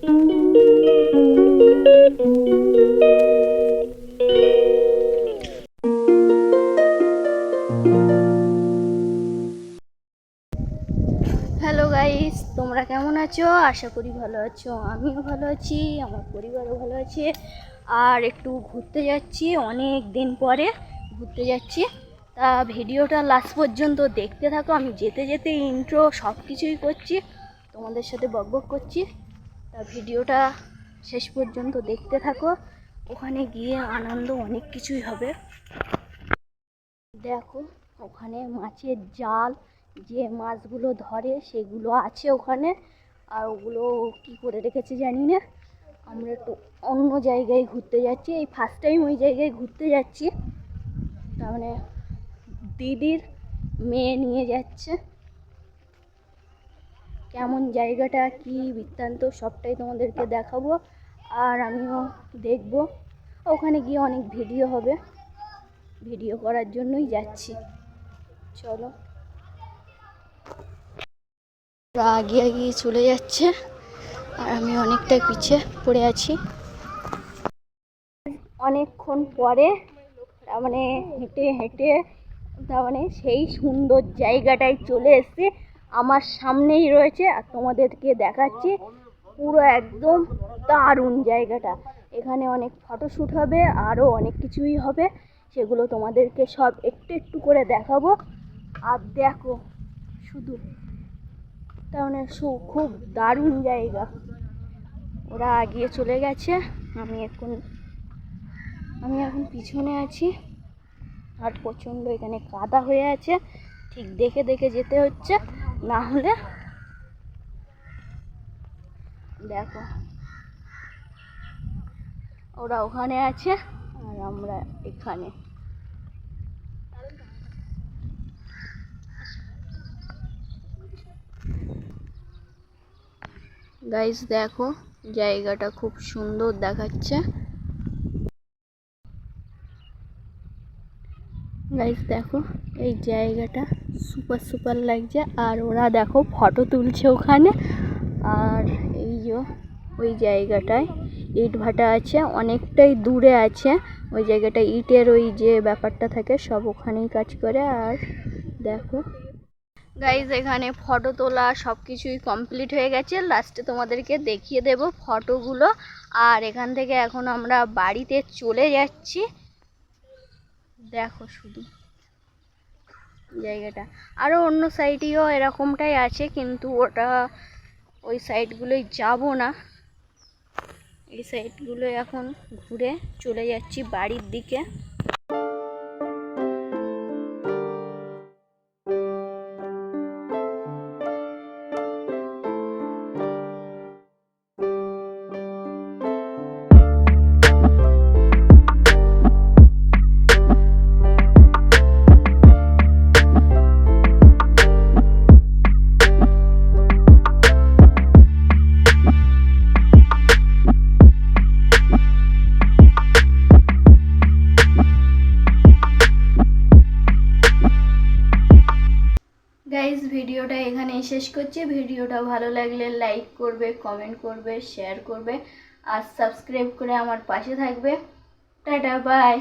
Hello guys, তোমরা কেমন আছো? আশা করি ভালো আছো। আমিও ভালো আছি, আমার পরিবারও ভালো আছে। আর একটু ঘুরতে যাচ্ছি, অনেক দিন পরে ঘুরতে যাচ্ছি। তা ভিডিওটা লাস্ট পর্যন্ত দেখতে থাকো। আমি যেতে যেতে ইন্ট্রো সব কিছুই করছি, তোমাদের সাথে বকবক করছি। তা ভিডিওটা শেষ পর্যন্ত দেখতে থাকো। ওখানে গিয়ে আনন্দ অনেক কিছুই হবে। দেখো, ওখানে মাছের জাল, যে মাছগুলো ধরে সেগুলো আছে ওখানে। আর ওগুলো কি করে রেখেছে জানি না। আমরা একটু অন্য জায়গায় ঘুরতে যাচ্ছি, এই ফার্স্ট টাইম ওই জায়গায় ঘুরতে যাচ্ছি। তার মানে দিদির মেয়ে নিয়ে যাচ্ছে। কেমন জায়গাটা, কি বৃত্তান্ত সবটাই তোমাদেরকে দেখাবো, আর আমিও দেখব। ওখানে গিয়ে অনেক ভিডিও হবে, ভিডিও করার জন্যই যাচ্ছি। চলো, আগে এগিয়ে চলে যাচ্ছে আর আমি অনেকটাই পিছিয়ে পড়ে আছি। অনেকক্ষণ পরে মানে হেঁটে হেঁটে মানে সেই সুন্দর জায়গাটায় চলে এসেছি। আমার সামনেই রয়েছে আর তোমাদেরকে দেখাচ্ছি। পুরো একদম দারুণ জায়গাটা। এখানে অনেক ফটোশ্যুট হবে, আরও অনেক কিছুই হবে, সেগুলো তোমাদেরকে সব একটু একটু করে দেখাবো। আর দেখো শুধু, তার মানে খুব দারুণ জায়গা। ওরা এগিয়ে চলে গেছে, আমি এখন পিছনে আছি। আর প্রচণ্ড এখানে কাদা হয়ে আছে, ঠিক দেখে দেখে যেতে হচ্ছে, না হলে। দেখো, ওরা ওখানে আছে আর আমরা এখানে। গাইস দেখো, জায়গাটা খুব সুন্দর দেখাচ্ছে। গাইস দেখো, এই জায়গাটা সুপার সুপার লাগছে। আর ওরা দেখো ফটো তুলছে ওখানে। আর এই যে ওই জায়গাটায় ইট ভাটা আছে, অনেকটাই দূরে আছে ওই জায়গাটায়। ইটের ওই যে ব্যাপারটা থাকে সব ওখানেই কাজ করে। আর দেখো গাইস, এখানে ফটো তোলা সব কিছুই কমপ্লিট হয়ে গেছে। লাস্টে তোমাদেরকে দেখিয়ে দেব ফটোগুলো। আর এখান থেকে এখন আমরা বাড়িতে চলে যাচ্ছি। দেখো শুধু জায়গাটা। আরও অন্য সাইডেও এরকমটাই আছে, কিন্তু ওটা ওই সাইডগুলোই যাব না। এই সাইডগুলো এখন ঘুরে চলে যাচ্ছি বাড়ির দিকে। গাইস, ভিডিওটা এখানে শেষ করছি। ভিডিওটা ভালো লাগলে লাইক করবে, কমেন্ট করবে, শেয়ার করবে আর সাবস্ক্রাইব করে আমার পাশে থাকবে। Tata, by.